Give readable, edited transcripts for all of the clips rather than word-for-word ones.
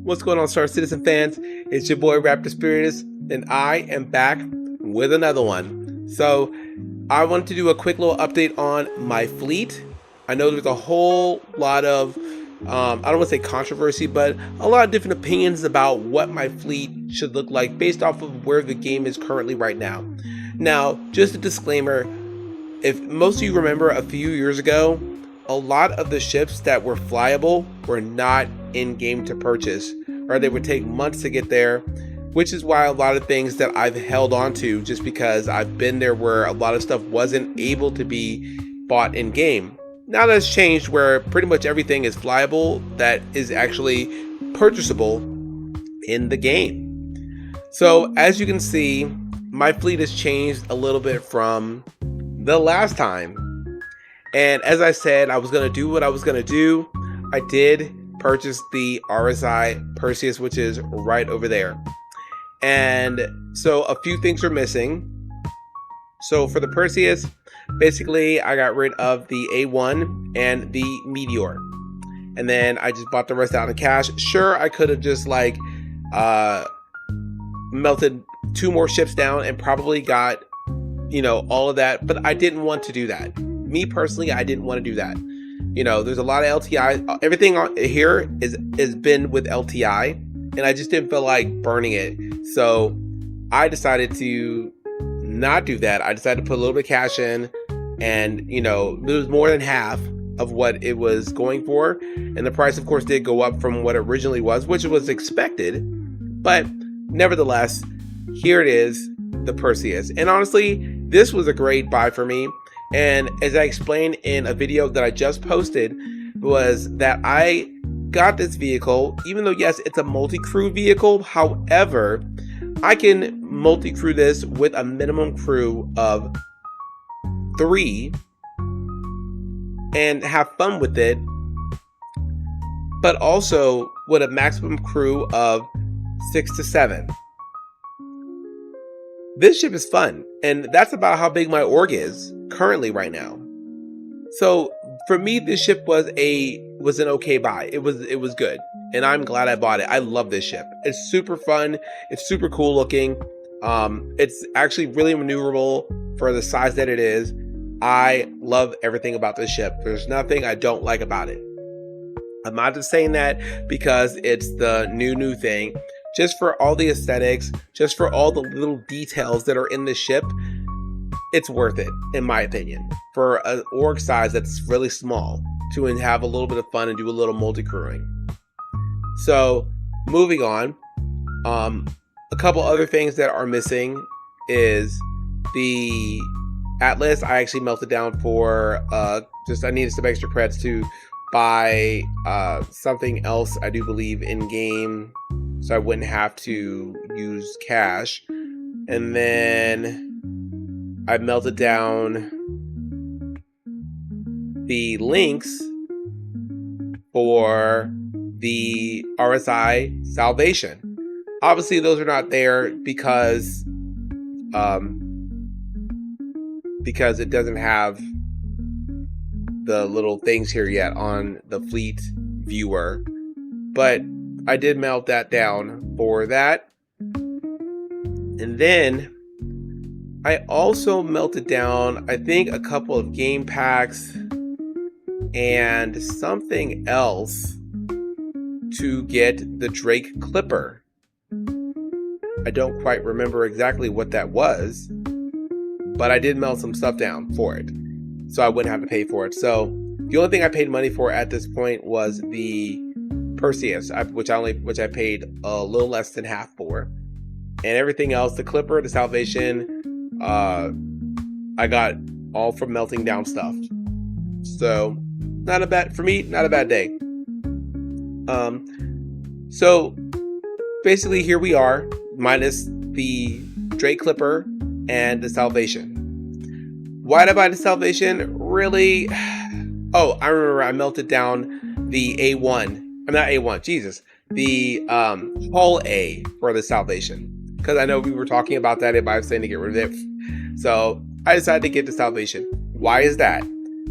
What's going on, Star Citizen fans? It's your boy Raptor Perseus, and I am back with another one. So, I wanted to do a quick little update on my fleet. I know there's a whole lot of, I don't want to say controversy, but a lot of different opinions about what my fleet should look like based off of where the game is currently right now. Now, just a disclaimer, if most of you remember a few years ago, a lot of the ships that were flyable were not in game to purchase, or they would take months to get there, which is why a lot of things that I've held on to, just because I've been there where a lot of stuff wasn't able to be bought in game. Now that's changed, where pretty much everything is flyable that is actually purchasable in the game. So as you can see, my fleet has changed a little bit from the last time. And as I said, I was going to do what I was going to do. I did purchase the RSI Perseus, which is right over there. And so a few things are missing. So for the Perseus, basically I got rid of the A1 and the Meteor. And then I just bought the rest out in cash. Sure, I could have just like melted 2 more ships down and probably got, you know, all of that. But I didn't want to do that. Me personally, I didn't want to do that. You know, there's a lot of LTI. Everything on here is been with LTI, and I just didn't feel like burning it. So I decided to not do that. I decided to put a little bit of cash in, and you know, it was more than half of what it was going for. And the price, of course, did go up from what it originally was, which was expected. But nevertheless, here it is, the Perseus. And honestly, this was a great buy for me. And as I explained in a video that I just posted, was that I got this vehicle, even though yes, it's a multi-crew vehicle. However, I can multi-crew this with a minimum crew of 3 and have fun with it, but also with a maximum crew of 6 to 7. This ship is fun, and that's about how big my org is currently right now. So for me, this ship was an okay buy. It was good, and I'm glad I bought it. I love this ship. It's super fun. It's super cool looking. It's actually really maneuverable for the size that it is. I love everything about this ship. There's nothing I don't like about it. I'm not just saying that because it's the new thing. Just for all the aesthetics, just for all the little details that are in the ship, it's worth it, in my opinion, for an org size that's really small, to have a little bit of fun and do a little multi-crewing. So, moving on, a couple other things that are missing is the Atlas. I actually melted down for, I needed some extra credits to buy something else, I do believe, in game, so I wouldn't have to use cash. And then I melted down the links for the RSI Salvation. Obviously those are not there because it doesn't have the little things here yet on the fleet viewer, but I did melt that down for that. And then I also melted down, I think, a couple of game packs and something else to get the Drake Clipper. I don't quite remember exactly what that was, but I did melt some stuff down for it, so I wouldn't have to pay for it. So the only thing I paid money for at this point was the Perseus, which I paid a little less than half for, and everything else, the Clipper, the Salvation, I got all from melting down stuff. So not a bad day. So basically here we are, minus the Drake Clipper and the Salvation. Why did I buy the Salvation? Really? Oh, I remember I melted down the A1. I'm not A1, Jesus. The Hull A for the Salvation. Because I know we were talking about that if I was saying to get rid of it. So I decided to get the Salvation. Why is that?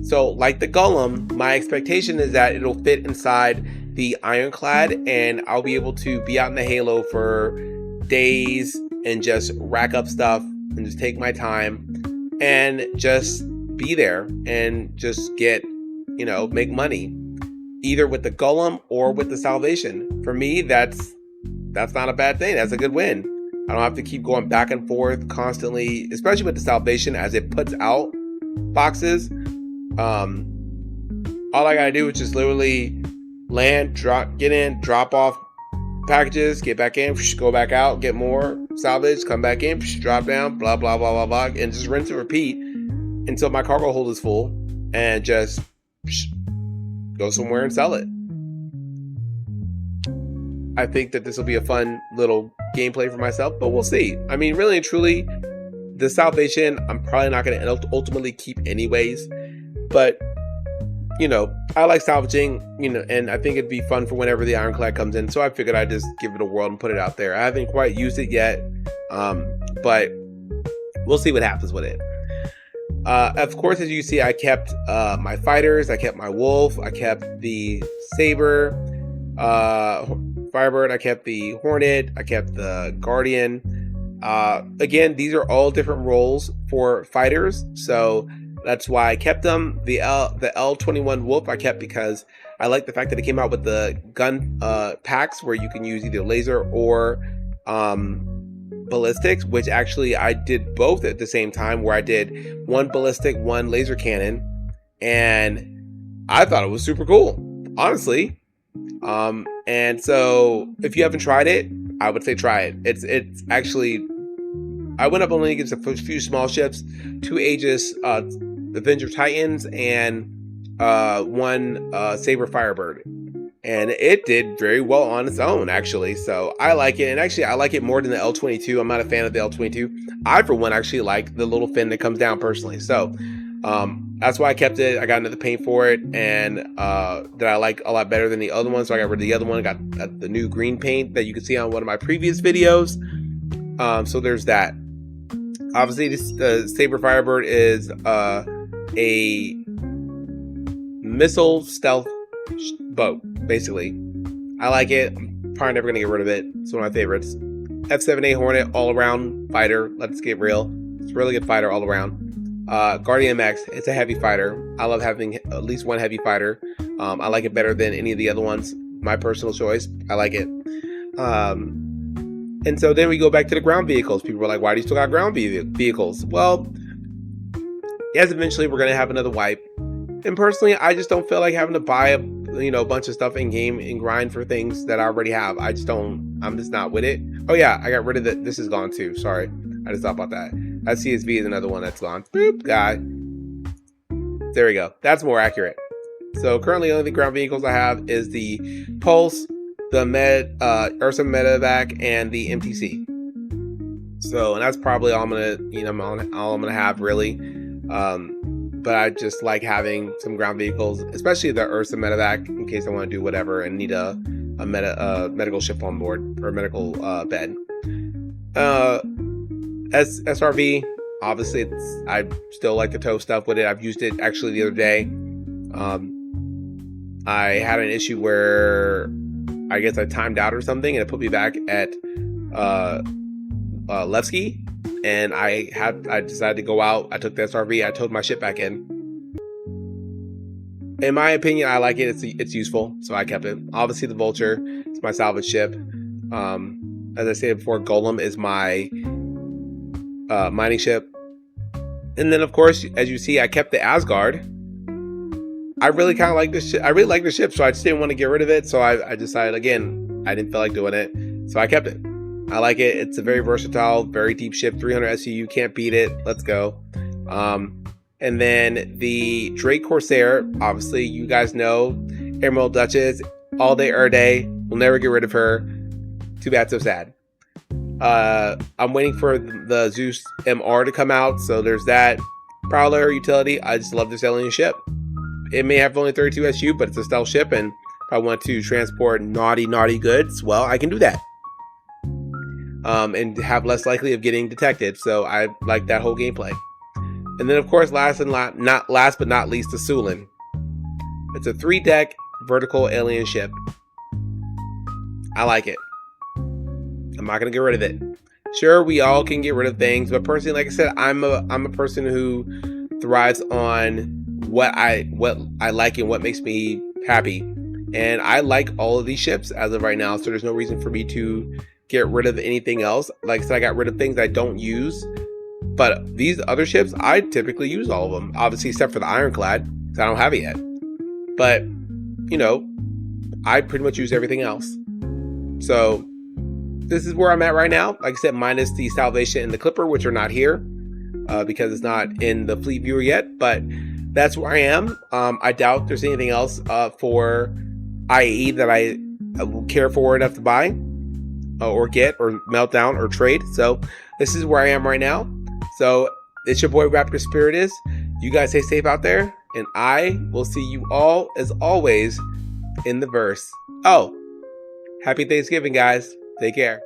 So like the Golem, my expectation is that it'll fit inside the ironclad, and I'll be able to be out in the Halo for days and just rack up stuff and just take my time and just be there and just get, make money either with the Golem or with the Salvation. For me, that's not a bad thing. That's a good win. I don't have to keep going back and forth constantly, especially with the Salvation as it puts out boxes. All I gotta do is just literally land, get in, drop off packages, get back in, go back out, get more salvage, come back in, drop down, blah, blah, blah, blah, blah, and just rinse and repeat until my cargo hold is full, and just go somewhere and sell it. I think that this will be a fun little gameplay for myself, but we'll see. I mean, really and truly, the Salvation, I'm probably not going to ultimately keep anyways, but I like salvaging, and I think it'd be fun for whenever the ironclad comes in. So I figured I'd just give it a whirl and put it out there. I haven't quite used it yet, but we'll see what happens with it. Of course, as you see, I kept my fighters, I kept my wolf, I kept the saber, firebird, I kept the hornet, I kept the guardian. Again, these are all different roles for fighters, so that's why I kept them. The L21 wolf I kept because I like the fact that it came out with the gun packs where you can use either laser or ballistics, which actually I did both at the same time, where I did one ballistic, one laser cannon, and I thought it was super cool, honestly. And so if you haven't tried it, I would say try it. It's actually, I went up only against a few small ships, 2 Aegis Avenger Titans, and one Saber Firebird, and it did very well on its own, actually. So I like it, and actually I like it more than the L22. I'm not a fan of the L22. I, for one, actually like the little fin that comes down personally. So that's why I kept it. I got into the paint for it, and that I like a lot better than the other one. So I got rid of the other one. I got the new green paint that you can see on one of my previous videos. So there's that. Obviously, this Saber Firebird is a missile stealth boat, basically. I like it. I'm probably never going to get rid of it. It's one of my favorites. F7A Hornet, all-around fighter. Let's get real. It's a really good fighter all around. Guardian Max, it's a heavy fighter. I love having at least one heavy fighter. I like it better than any of the other ones. My personal choice. I like it. And so then we go back to the ground vehicles. People were like, why do you still got ground vehicles? Well, yes, eventually we're going to have another wipe. And personally, I just don't feel like having to buy a bunch of stuff in game and grind for things that I already have. I'm just not with it. Oh yeah, I got rid of it. This is gone too. Sorry. I just thought about that. That CSV is another one that's gone. Boop, guy. There we go. That's more accurate. So currently, the only ground vehicles I have is the Pulse, the Ursa Medevac, and the MTC. So, and that's probably all I'm gonna have really. But I just like having some ground vehicles, especially the Ursa Medevac, in case I want to do whatever and need a medical ship on board, or a medical bed. SRV, obviously, I still like to tow stuff with it. I've used it actually the other day. I had an issue where I guess I timed out or something, and it put me back at Levski, and I decided to go out. I took the SRV, I towed my ship back in. In my opinion, I like it. It's useful, so I kept it. Obviously, the Vulture is my salvage ship. As I said before, Golem is my mining ship. And then, of course, as you see, I kept the Asgard. I really kind of like this ship. I really like the ship, so I just didn't want to get rid of it. So I decided, again, I didn't feel like doing it, so I kept it. I like it. It's a very versatile, very deep ship. 300 SU, can't beat it. Let's go. And then the Drake Corsair, obviously, you guys know, Emerald Duchess, all day, every day. We'll never get rid of her. Too bad, so sad. I'm waiting for the Zeus MR to come out, so there's that. Prowler utility. I just love this alien ship. It may have only 32 SU, but it's a stealth ship, and if I want to transport naughty goods, well, I can do that. And have less likely of getting detected, so I like that whole gameplay. And then, of course, last but not least, the Sulin. It's a 3-deck vertical alien ship. I like it. I'm not gonna get rid of it. Sure, we all can get rid of things, but personally, like I said, I'm a person who thrives on what I like and what makes me happy. And I like all of these ships as of right now, so there's no reason for me to get rid of anything else. Like I said, I got rid of things I don't use, but these other ships, I typically use all of them, obviously except for the Ironclad, because I don't have it yet. But, you know, I pretty much use everything else. So this is where I'm at right now. Like I said, minus the Salvation and the Clipper, which are not here because it's not in the fleet viewer yet, but that's where I am. I doubt there's anything else for IAE that I will care for enough to buy or get or melt down or trade. So this is where I am right now. So it's your boy Raptor Spiritus. You guys stay safe out there, and I will see you all as always in the verse. Oh, happy Thanksgiving, guys. Take care.